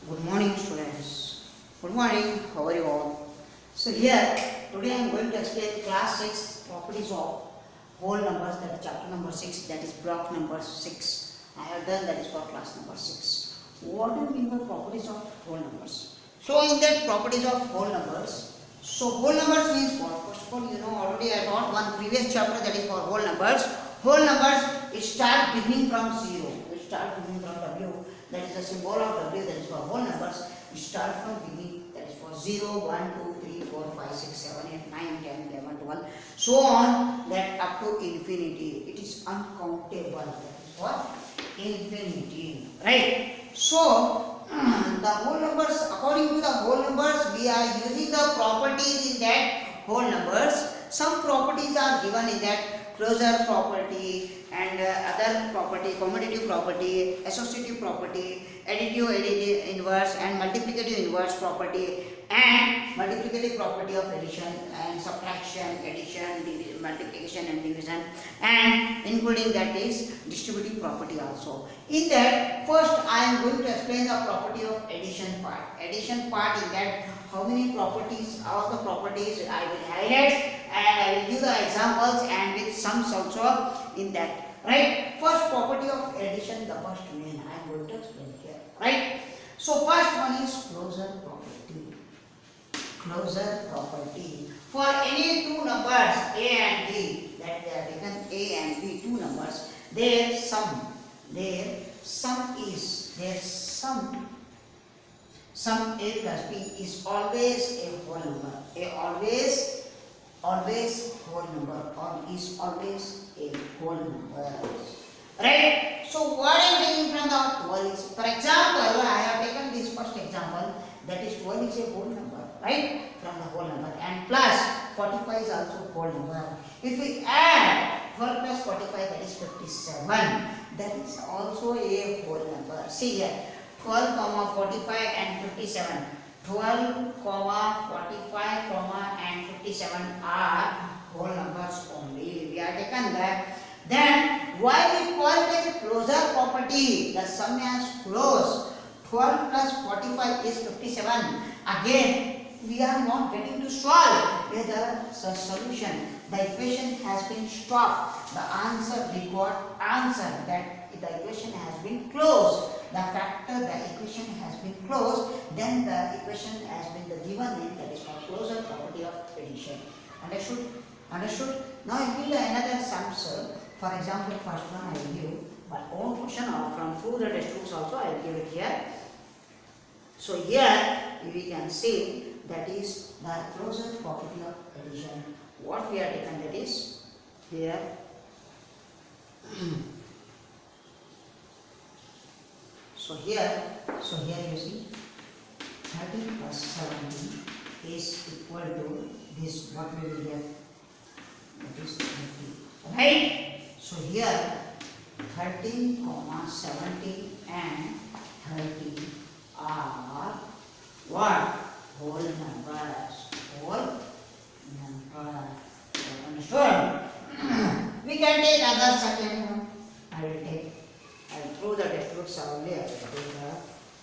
Good morning, students. Good morning. How are you all? So here today I am going to explain class 6 properties of whole numbers, that is chapter number 6, that is block number 6. I have done that is for class number 6. What do you mean by properties of whole numbers? So in that properties of whole numbers, so whole numbers means what? First of all, you know already I taught one previous chapter that is for whole numbers. Whole numbers, it start beginning from 0. It start beginning from W. That is the symbol of W, that is for whole numbers. It start from beginning, that is for 0, 1, 2, 3, 4, 5, 6, 7, 8, 9, 10, 11, 12, so on, that up to infinity. It is uncountable. That is what? Infinity. Right? So, the whole numbers, according to the whole numbers, we are using the properties in that whole numbers. Some properties are given in that closure property and other property, commutative property, associative property, additive inverse and multiplicative inverse property, and multiplicative property of addition and subtraction, addition, multiplication and division, and including that is distributive property also. In that, first I am going to explain the property of addition part. Addition part in that how many properties, all the properties I will highlight and I will give the examples and with sums also in that. Right? First property of addition, the first main I am going to explain here. Right? So first one is closure property. Closure property. For any two numbers A and B, that they are taken A and B, two numbers, their sum A plus B is always a whole number. A always whole number, or is always a whole number. Right? So what I am taking from the 12 is, for example, I have taken this first example, that is 12 is a whole number, right? From the whole number, and plus 45 is also a whole number. If we add 12 plus 45, that is 57. That is also a whole number. See here, 12, 45 and 57. 12, 45, and 57 are whole numbers only. We are taken that. Then why we call it as a closure property? The sum is close. 12 plus 45 is 57. Again, we are not getting to solve with the solution. The equation has been stopped. The answer, we got answer that the equation has been closed. The factor, the equation has been closed, then the equation has been the given name, that is for closure property of addition. Understood? Understood? Now I give another sums. For example, first one I will give my own question, or from through the textbooks also I will give it here. So here we can see that is the closure property of addition. What we are taken, that is here. So here you see 30 plus 17 is equal to this, what we will get, that is 30. Right? So here 13, 17 and 30 are what? Whole numbers. Whole number. Understood? We can take other second one. I will take. Through the textbooks only I will take the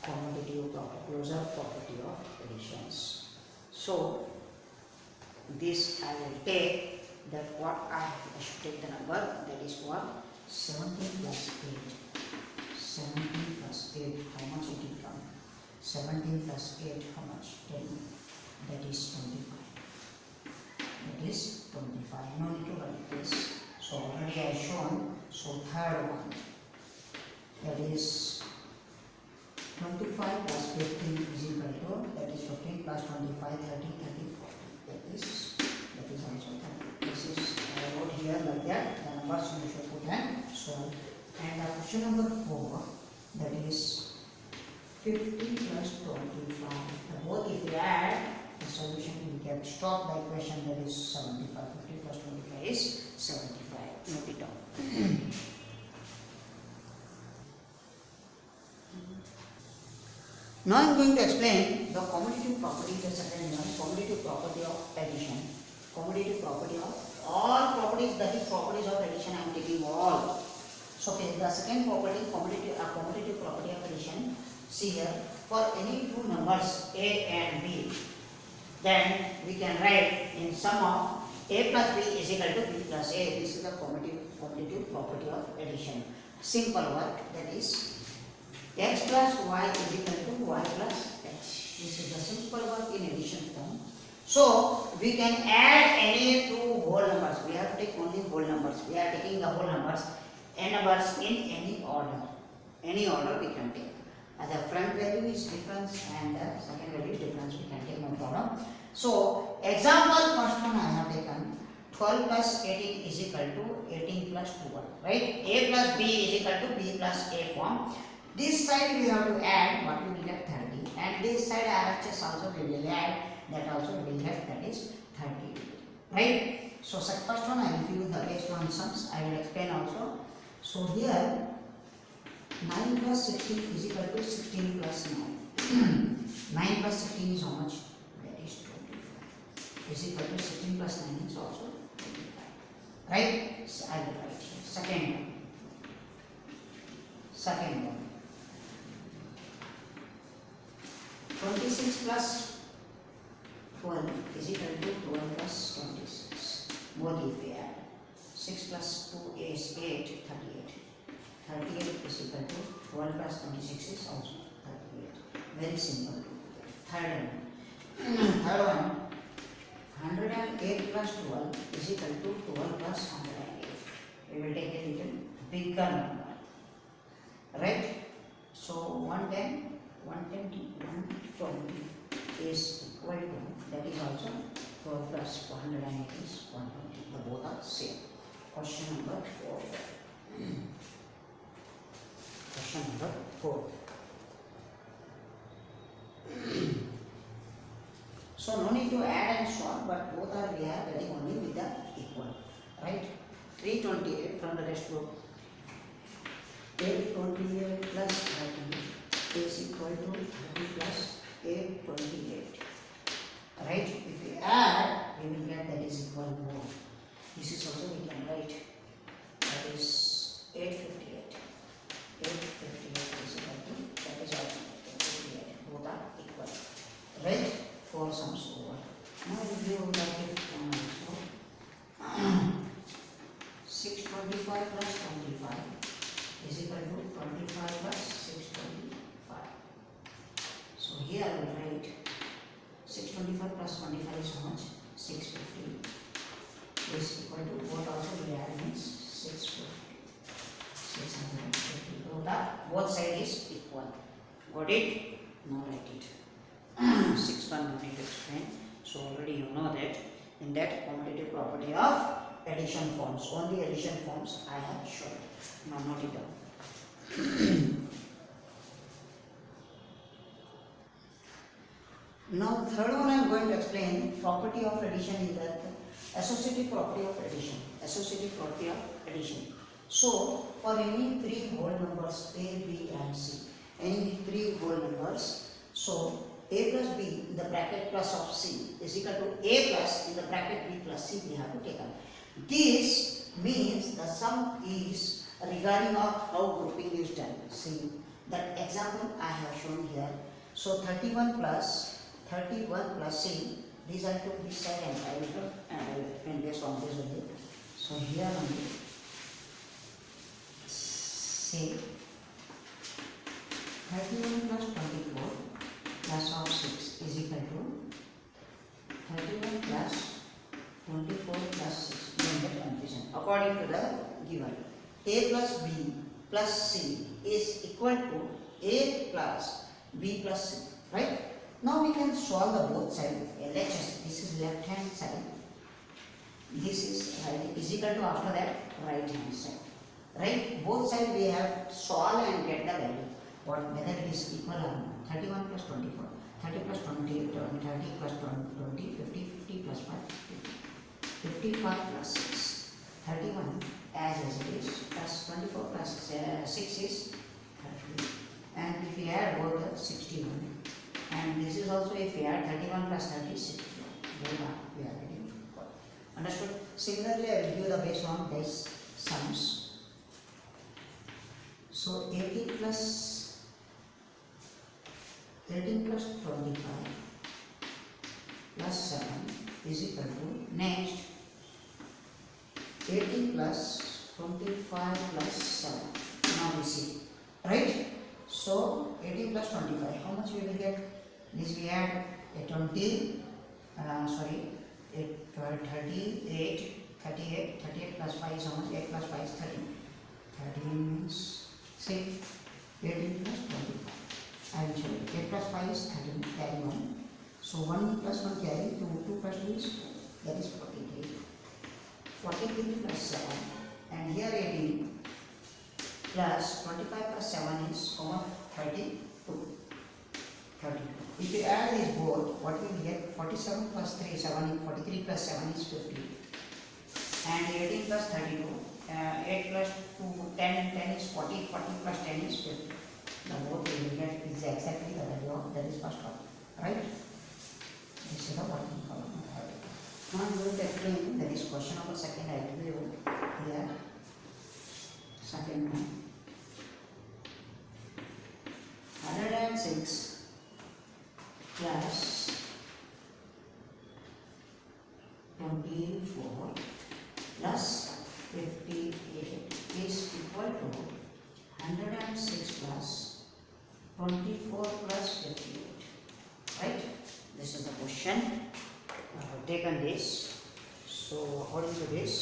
commutative property, closure property of additions. So this I will take that what I should take the number, that is what? 17 plus 8. 17 plus 8, how much it will come? 17 plus 8, how much? 10. That is 25. That is 25. No need to write this. So already I have shown. So third one, that is 25 plus 15 is equal to, that is 15 plus 25, 30, 30, 40. That is also 30. This is I wrote here like that. The numbers you should put and solve. And the question number 4, that is 50 plus 25. Both if we add, the solution will get stop the equation, that is 75. 50 plus 25 is 75. Note it down. Now I am going to explain the commutative property, the second one, commutative property of addition. Commutative property of all properties, that is properties of addition, I am taking all. So okay, the second property, commutative property of addition. See see here, for any two numbers A and B, then we can write in sum of A plus B is equal to B plus A. This is the commutative property of addition. Simple work, that is x plus y is equal to y plus x. This is the simple work in addition form. So we can add any two whole numbers. We have to take only whole numbers. We are taking the whole numbers, n numbers in any order. Any order we can take. The front value is difference and the second value is difference. We can take, no problem. So example first one I have taken 12 plus 18 is equal to 18 plus 12. Right? A plus B is equal to B plus A form. This side we have to add, what we will get 30, and this side RHS also we will add, that also we will get, that is 30. Right? So first one I will give you the based on sums. I will explain also. So here 9 plus 16 is equal to 16 plus 9. 9 plus 16 is how much? That is 25. Is equal to 16 plus 9 is also 25. Right? So I will write here. Second one. Second one. 26 plus 12 is equal to 12 plus 26. Both if we add. 6 plus 2 is 8, 38. 38 is equal to 12 plus 26 is also 38. Very simple. Third one. Third one. 108 plus 12 is equal to 12 plus 108. We will take a little bigger number. Right? So 110, 120, 120 is equal to, that is also 12 plus 108 is 120. The both are same. Question number 4. Question number 4. So no need to add and solve, but both are we are getting only with the equal. Right? 328 from the rest group. 828 plus 30 is equal to 30 plus 828. Right? If we add, we will get that is equal to. This is also we can write. That is 858. 858 is equal to, that is also 858. Both are equal. Right? 4 sums over. Now we give the fifth one also. 625 plus 25 is equal to 25 plus 625. So here I will write 625 plus 25 is how much? 650 is equal to, what also we add means 650. 650. So that both side is equal. Got it? Now write it. 6th one no need to explain. So already you know that in that commutative property of addition forms. Only addition forms I have shown. Now note it down. Now the third one I am going to explain property of addition is that associative property of addition. Associative property of addition. So for any three whole numbers A, B and C, any three whole numbers, so A plus B in the bracket plus of C is equal to A plus in the bracket B plus C we have to take up. This means the sum is regarding of how grouping is done. See that example I have shown here. So 31 plus C, these are to this side and I will explain based on this only. So here only say 31 plus 24 plus of 6 is equal to 31 plus 24 plus 6. Don't get confusion. According to the given, A plus B plus C is equal to A plus B plus C. Right? Now we can solve the both sides. LHS, this is left hand side. This is right, is equal to after that right hand side. Right? Both sides we have to solve and get the value. Whether it is equal or not. 31 plus 24, 30 plus 20, 30 plus 20, 50, 50 plus 5, 50, 55 plus 6, 31 as it is, plus 24 plus 6 is 30. And if we add both the 61, and this is also if we add 31 plus 30, 61. We are getting equal. Understood? Similarly, I will give the based on these sums. So 80 plus 18 plus 25 plus 7 is equal to, next 18 plus 25 plus 7. Now we see, right? So 18 plus 25, how much we will get? This we add a 20, a 38 plus 5 is how much? 8 plus 5 is 13. 13 means, say 18 plus 25. I will show you. 8 plus 5 is 13, carry 1. So 1 plus 1 carry, 2 plus 2 is 4, that is 43. 43 plus 7, and here 18 plus 25 plus 7 is 32. 32. If you add these both, what will you get? 47 plus 3 is 7, 43 plus 7 is 50. And 18 plus 32, 8 plus 2, 10, 10 is 40, 40 plus 10 is 50. The both you will get is exactly the value of that is first one, right? This is the working column. Now I am going to explain that is question number second. I will give you here. Second one. 106 plus 24 plus 58 is equal to 106 plus 24 plus 58. Right? This is the question. I have taken this. So according to this,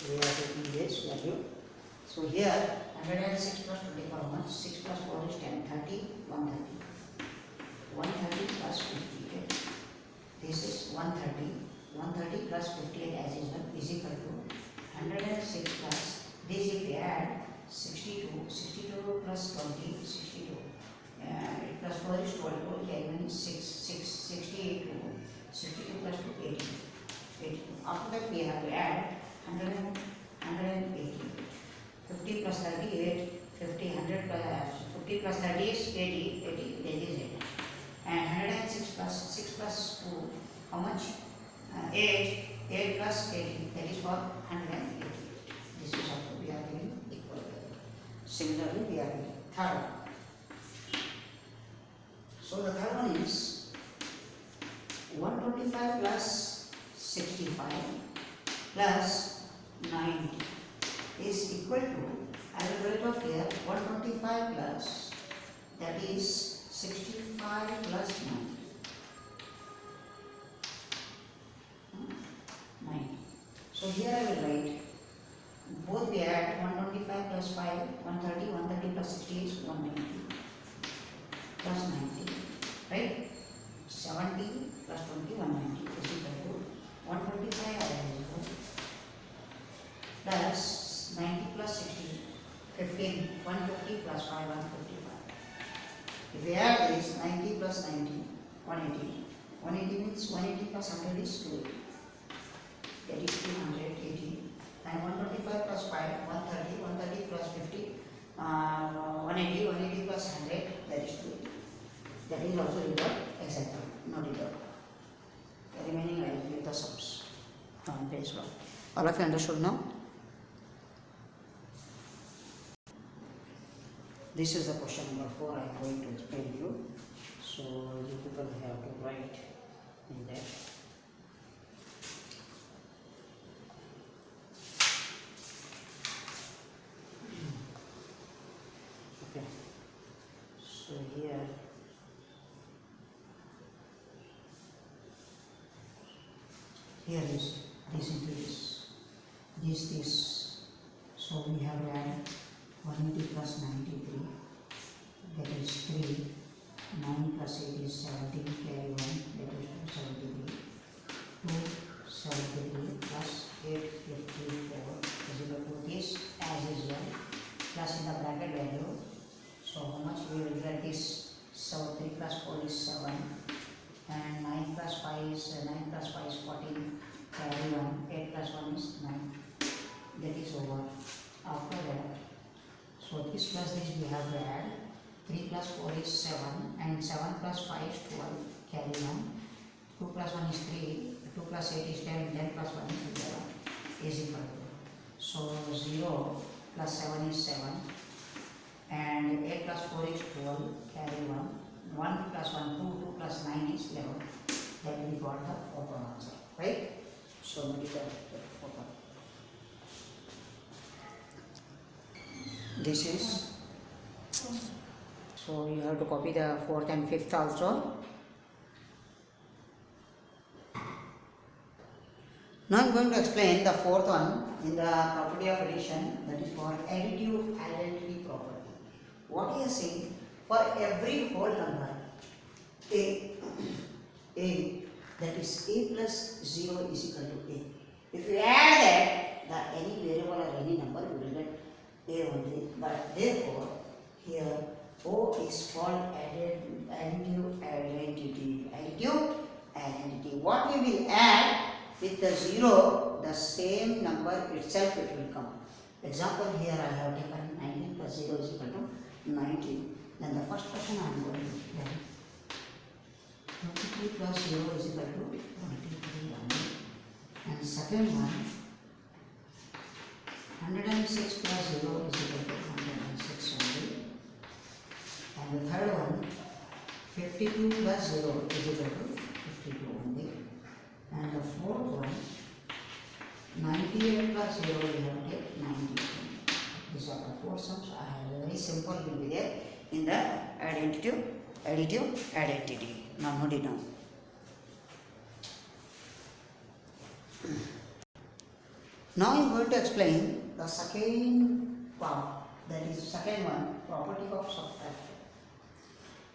we are taking this value. So here 106 plus 24, 6 plus 4 is 10, 30, 130. 130 plus 58. This is 130. 130 plus 58 as usual is equal to 106 plus, this if we add 62, 62 plus 20, 62. 8 plus 4 is 12, carry 1 is 6, 68, 62 plus 2, 18. 18. After that we have to add 180. 50 plus 38, 50, 100 plus 50 plus 30 is 80, 80, that is 8. And 106 plus 6 plus 2, how much? 8, 8 plus 80, that is for 188. This is also we are getting equal value. Similarly, we are getting third. So the third one is 125 plus 65 plus 90 is equal to, I will write off here 125 plus, that is 65 plus 90. 90. So here I will write, both we add 125 plus 5, 130, 130 plus 60 is 190 plus 90, right? 70 plus 20, 190 is equal to 125 plus 90 plus 60, 15, 150 plus 5, 155. If we add this 90 plus 90, 180. 180 means 180 plus 100 is 280. That is 280. And 125 plus 5, 130, 130 plus 50, 180, 180 plus 100, that is 280. That is also resolved exactly, not resolved. The remaining I will give the sums on page 1. All of you understood now? This is the question number 4 I am going to explain to you. So you people have to write in there. Okay. So here is this into this. So we have to add 180 plus 93, that is 3. 9 plus 8 is 17, carry 1, that is 273. 273 plus 854 is equal to this as usual, plus in the bracket value. So how much we will get this? So 3 plus 4 is 7, and 9 plus 5 is 14, carry 1, 8 plus 1 is 9. That is over. After that, so this plus this we have to add. 3 plus 4 is 7, and 7 plus 5 is 12, carry 1. 2 plus 1 is 3, 2 plus 8 is 10, 10 plus 1 is 11, is equal to. So 0 plus 7 is 7, and 8 plus 4 is 12, carry 1, 1 plus 1, 2, 2 plus 9 is 11. Then we got the fourth one answer, right? So multiply the fourth one. This is, so you have to copy the fourth and fifth also. Now I am going to explain the fourth one in the property of addition, that is for additive identity property. What he is saying, for every whole number a, that is a plus 0 is equal to a. If you add that, any variable or any number, you will get a only. But therefore, here O is called additive identity. Additive identity. What we will add with the 0, the same number itself it will come. Example, here I have taken 19 plus 0 is equal to 19. Then the first question I am going to do, 23 plus 0 is equal to 23 only. And second one, 106 plus 0 is equal to 106 only. And the third one, 52 plus 0 is equal to 52 only. And the fourth one, 98 plus 0 we have to take 92. These are the four sums. I have very simple will be there in the additive identity. Now note it down. Now I am going to explain the second part, that is second one, property of subtraction.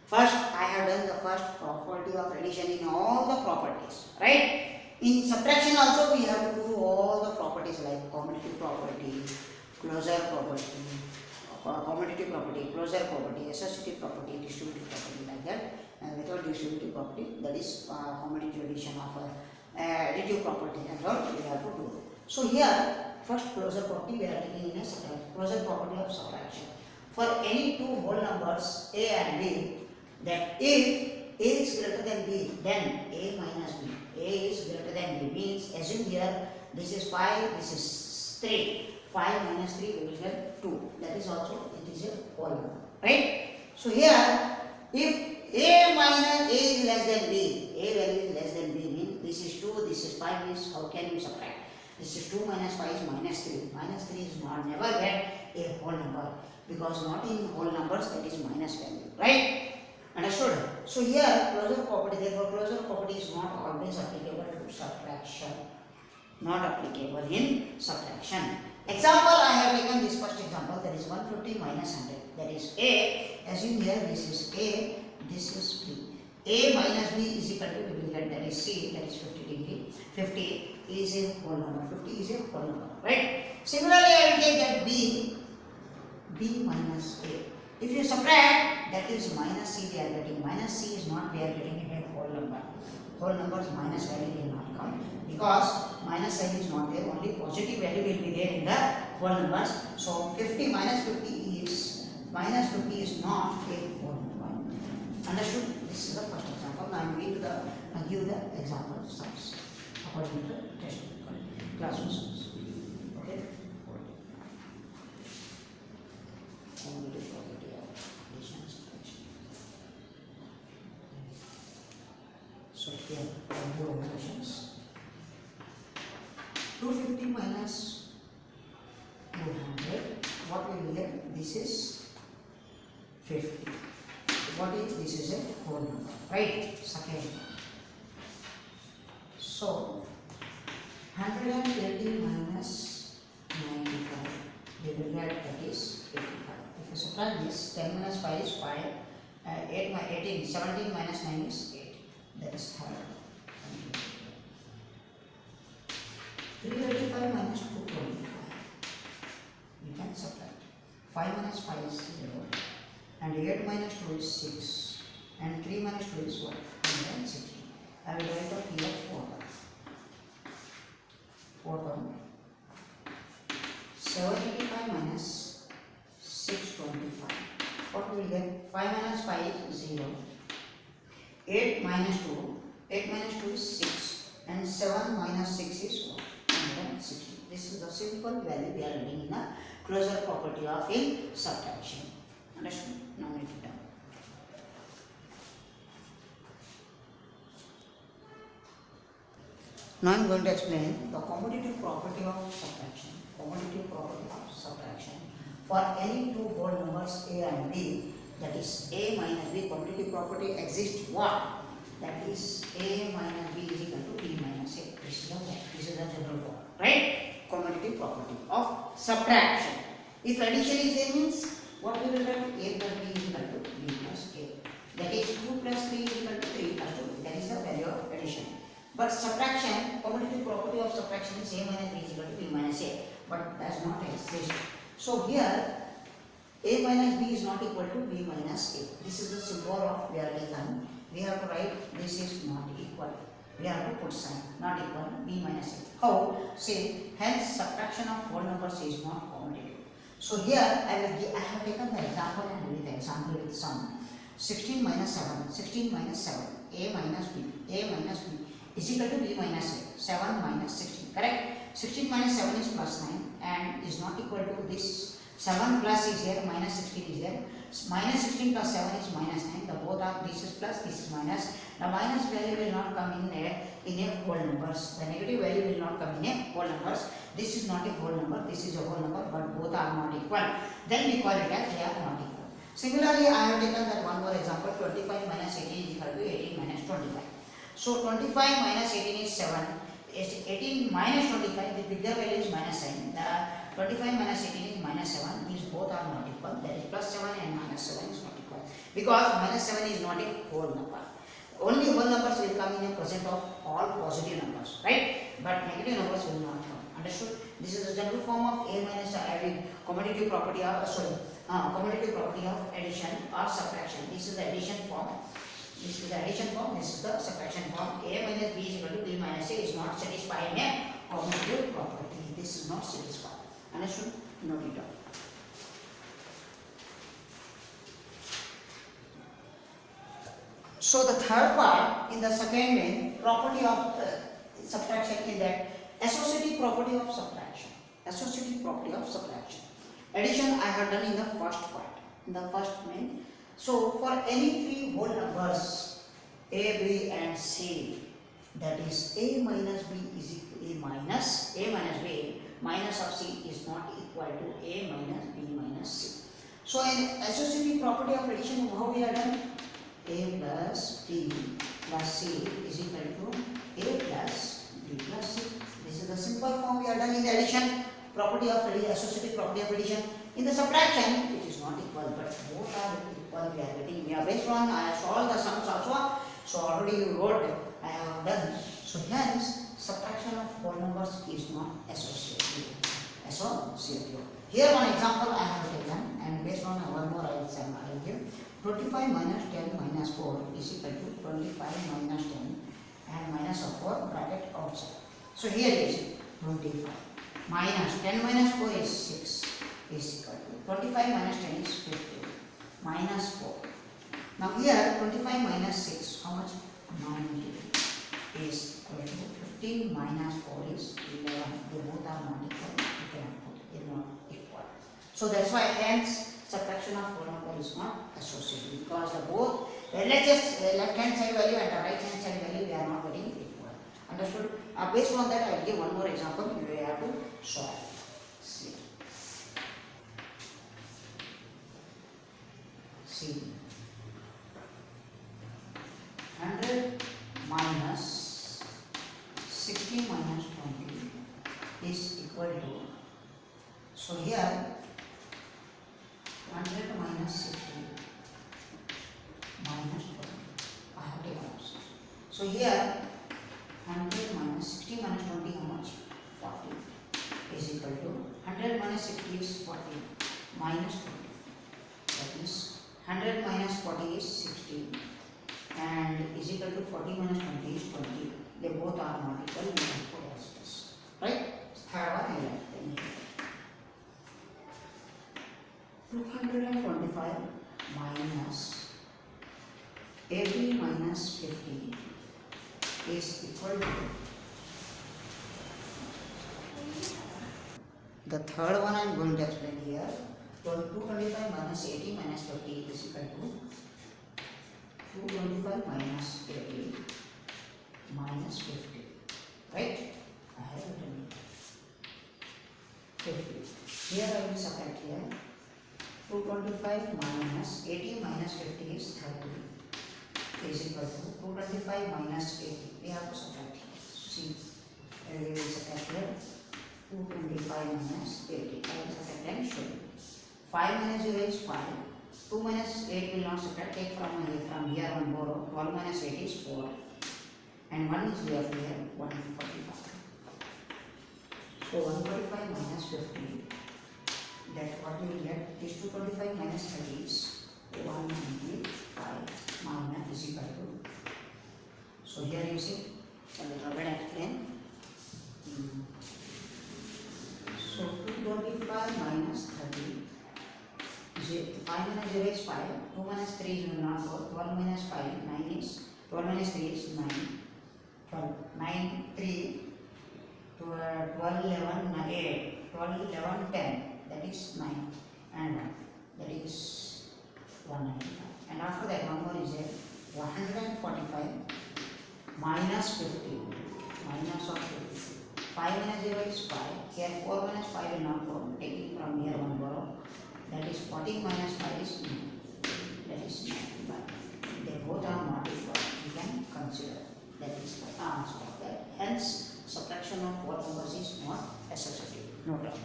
First, I have done the first property of addition in all the properties, right? In subtraction also we have to do all the properties like commutative property, closure property, commutative property, closure property, associative property, distributive property, like that. And without distributive property, that is commutative addition of additive property and all we have to do. So here, first closure property we are taking in a subtraction. Closure property of subtraction. For any two whole numbers a and b, that if a is greater than b, then a minus b. A is greater than b means, assume here this is 5, this is 3. 5 minus 3 we will get 2. That is also, it is a whole number, right? So here, if a minus a is less than b, a value is less than b means this is 2, this is 5 means how can we subtract? This is 2 minus 5 is minus 3. Minus 3 is not never get a whole number, because not in whole numbers that is minus value, right? Understood? So here closure property, therefore closure property is not always applicable to subtraction. Not applicable in subtraction. Example, I have taken this first example, that is 150 minus 100. That is a, assume here this is a, this is b. A minus b is equal to, we will get, that is c, that is 50 degree. 50 is a whole number, 50 is a whole number, right? Similarly, I will take that b minus a. If you subtract, that is minus c we are getting. Minus c is not we are getting in a whole number. Whole numbers minus value will not come, because minus sign is not there, only positive value will be there in the whole numbers. So 50 minus 50 is, minus 50 is not a whole number. Understood? This is the first example. Now I am going to give the example sums according to the test classroom sums. Okay? Commutative property of addition and subtraction. So here I do operations. 250 minus 200. What we will get? This is 50. What is this? Is a whole number, right? Second. So 120 minus 95. We will get, that is 85. If you subtract this, 10 minus 5 is 5. 8 minus 18, 17 minus 9 is 8. That is third. 335 minus 225. We can subtract. 5 minus 5 is 0. And 8 minus 2 is 6. And 3 minus 2 is what? 160. I will write up here 4 term. 785 minus 625. What we will get? 5 minus 5 is 0. 8 minus 2. 8 minus 2 is 6. And 7 minus 6 is what? 160. This is the simple value we are getting in the closure property of in subtraction. Understand? Now write it down. Now I am going to explain the commutative property of subtraction. Commutative property of subtraction. For any two whole numbers a and b, that is a minus b, commutative property exists what? That is a minus b is equal to b minus a. This is the general form, right? Commutative property of subtraction. If addition is a, means what we will write? A plus b is equal to b plus a. That is 2 plus 3 is equal to 3 plus 2. That is the value of addition. But subtraction, commutative property of subtraction is a minus b is equal to b minus a, but does not exist. So here a minus b is not equal to b minus a. This is the symbol of we are taken. We have to write this is not equal. We have to put sign not equal b minus a. How? Say hence subtraction of whole numbers is not commutative. So here I have taken the example and with the example with sum. 16 minus 7, 16 minus 7, a minus b is equal to b minus a, 7 minus 16, correct? 16 minus 7 is plus 9 and is not equal to this, 7 plus is here, minus 16 is there, minus 16 plus 7 is minus 9, the both are, this is plus, this is minus, the minus value will not come in a whole numbers, the negative value will not come in a whole numbers, this is not a whole number, this is a whole number, but both are not equal, then we call it as they are not equal. Similarly, I have taken that one more example, 25 minus 18 is equal to 18 minus 25. So 25 minus 18 is 7, 18 minus 25, the bigger value is minus 9, the 25 minus 18 is minus 7, these both are not equal, that is plus 7 and minus 7 is not equal, because minus 7 is not a whole number. Only whole numbers will come in a present of all positive numbers, right? But negative numbers will not come. Understood? This is the general form of a minus adding commutative property of commutative property of addition or subtraction. This is the addition form. This is the addition form. This is the subtraction form. A minus b is equal to b minus a is not satisfying a commutative property. This is not satisfied. Understood? Note it down. So the third part in the second main property of subtraction is that associative property of subtraction. Associative property of subtraction. Addition I have done in the first part, in the first main. So for any three whole numbers a, b and c, that is a minus b is equal a minus b minus of c is not equal to a minus b minus c. So in associative property of addition, how we are done? A plus b plus c is equal to a plus b plus c. This is the simple form we are done in the addition property of associative property of addition. In the subtraction, it is not equal, but both are equal. We are getting. We are based on I have solved the sums also. So already you wrote. I have done. So hence subtraction of whole numbers is not associative. Associative. Here one example I have taken, and based on one more I will give. 25 minus 10 minus 4 is equal to 25 minus 10 and minus of 4 bracket outside. So here is 25 minus 10 minus 4 is 6 is equal to 25 minus 10 is 50 minus 4. Now here 25 minus 6, how much? 90 is equal to 15 minus 4 is 11. They both are not equal. You cannot put it not equal. So that's why hence subtraction of whole number is not associated, because the both LHS left hand side value and the right hand side value we are not getting equal. Understood? Based on that I will give one more example. You have to solve. See. 100 minus 60 minus 20 is equal to, so here 100 minus 60 minus 20. I have taken option. So here 100 minus 60 minus 20 how much? 40 is equal to 100 minus 60 is 40 minus 20. That is 100 minus 40 is 60 and is equal to 40 minus 20 is 20. They both are not equal. We can put as this. Right? Third one I like. 225 minus 80 minus 50 is equal to, the third one I am going to explain here. 225 minus 80 minus 50 is equal to 225 minus 80 minus 50. right? I have written 50. Here I will subtract here. 225 minus 80 minus 50 is 30 is equal to 225 minus 80. We have to subtract here. See, we will subtract here 225 minus 80. I will subtract and show you. 5 minus 0 is 5. 2 minus 8 will not subtract. Take from here on borrow. 12 minus 8 is 4. And 1 is left here, 145. So 145 minus 50. That what we will get is 225 minus 30 is 195 minus is equal to. So here you see, a little bit explain. So 225 minus 30. 5 minus 0 is 5. 2 minus 3 is not 4. 12 minus 5, 9 is 12 minus 3 is 9. 12, 9, 3, 12, 11, 8, 12, 11, 10. That is 9 and 1, that is 195. And after that one more is there, 145 minus 50 minus of 50. 5 minus 0 is 5. Here 4 minus 5 will not go, taking from here one borrow. That is 14 minus 5 is 9. That is 95. They both are not equal. You can consider. That is the answer of that. Hence, subtraction of both numbers is not associative. No problem.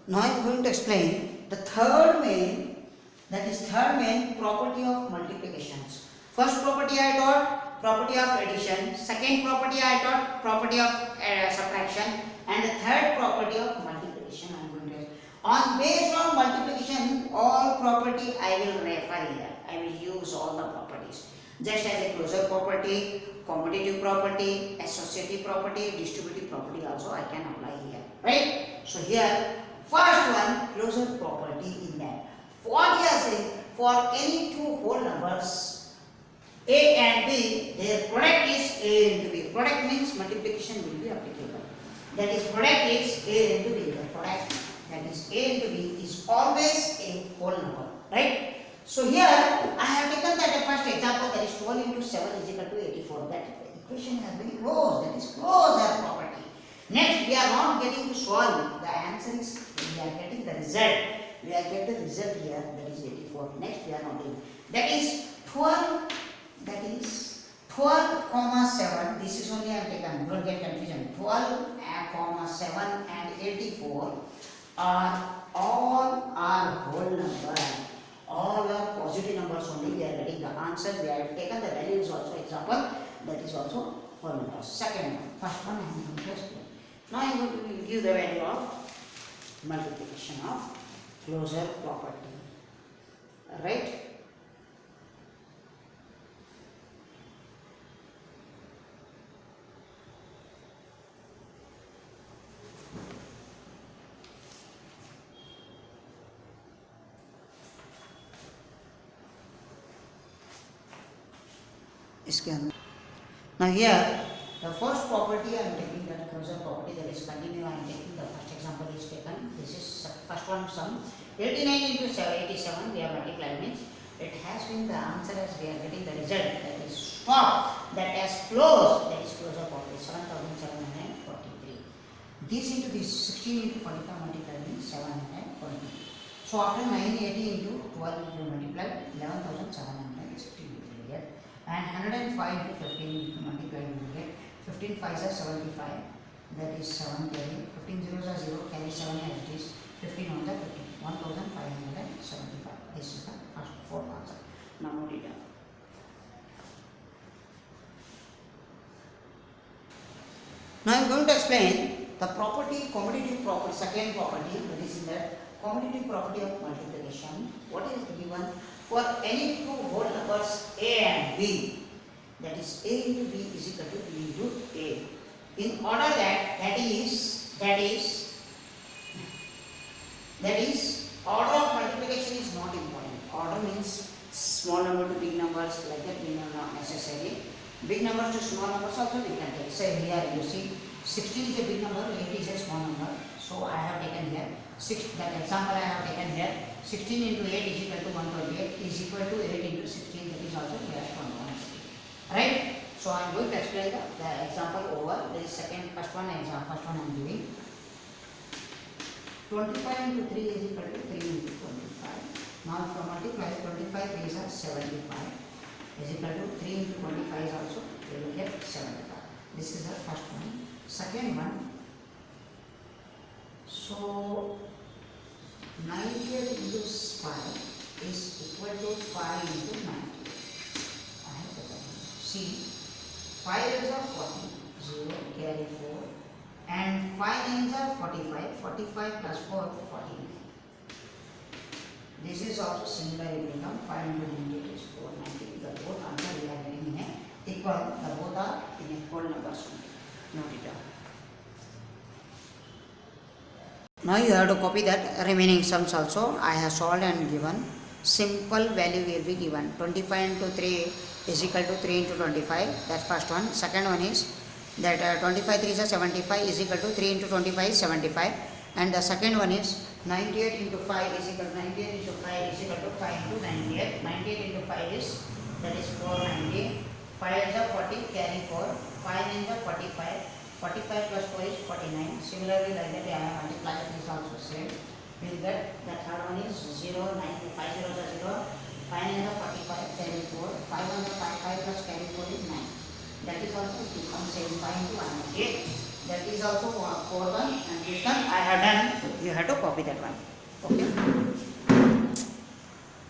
Now I am going to explain the third main property of multiplications. First property I taught property of addition, second property I taught property of subtraction, and the third property of multiplication I am going to. On based on multiplication, all property I will refer here. I will use all the properties. Just as a closure property, commutative property, associative property, distributive property also I can apply here. Right? So here, first one, closure property in that. What we are saying, for any two whole numbers, A and B, their product is A into B. Product means multiplication will be applicable. That is, product is A into B. The product, that is A into B, is always a whole number. Right? So here, I have taken that first example, that is 12 into 7 is equal to 84. That equation has been closed. That is closure property. Next, we are not getting to solve. The answer is, we are getting the result. We are getting the result here, that is 84. Next, we are not doing. That is 12, that is 12, comma 7. This is only I have taken, don't get confusion. 12, comma 7 and 84 are all our whole number. All are positive numbers only. We are getting the answer. We have taken the value is also example. That is also whole numbers. Second one, first one I am going to explain. Now I am going to give the value of multiplication of closure property. Right? Now here, the first property I am taking, that closure property, that is continue I am taking. The first example is taken. This is first one sum. 89 into 87 we have multiplied means it has been the answer as we are getting the result, that is stop, that has closed, that is closure property 7743. This into this 16 into 45 multiplied means 720. So after 980 into 12 you multiply 11,760 you will get, and 105 into 15 you multiply you will get 15 5s are 75, that is 7 carry, 15 zeros are 0, carry 7 as it is, 15 on the 15, 1575. This is the first fourth answer. Now note it down. Now I am going to explain the property, commutative property, second property, that is in that commutative property of multiplication. What is given for any two whole numbers A and B, that is A into B is equal to B into A. In order that is order of multiplication is not important. Order means small number to big numbers, like that we are not necessary. Big numbers to small numbers also we can take. Say here you see 16 is a big number, 8 is a small number. So I have taken here that example I have taken here, 16 into 8 is equal to 128 is equal to 8 into 16, that is also yes or no. Right? So I am going to explain the example over. This is first one I am giving. 25 into 3 is equal to 3 into 25. Now if you multiply 25 3 is 75 is equal to 3 into 25 is also we will get 75. This is the first one. Second one, so 98 into 5 is equal to 5 into 90. I have to see 5 is 40, 0, carry 4, and 5 names are 45, 45 plus 4, 14. This is also similar become 5 into 98 is 490. The both answer we are getting in a equal, the both are in equal numbers. Note it down. Now you have to copy that remaining sums also. I have solved and given. Simple value will be given. 25 into 3 is equal to 3 into 25. That's first one. Second one is that 25 3 is 75 is equal to 3 into 25 is 75. And the second one is 98 into 5 is equal to 98 into 5 is equal to 5 into 98. 98 into 5 is, that is 490. 5 is a 40, carry 4. 5 is a 45. 45 plus 4 is 49. Similarly, like that, I have multiplied this also same. With that, the third one is 0, 90, 5 zeros are 0. 5 is a 45, carry 4. 5 is a 5 plus carry 4 is 9. That is also becomes same 5 into 198. That is also 4 1. And this one I have done. You have to copy that one. Okay.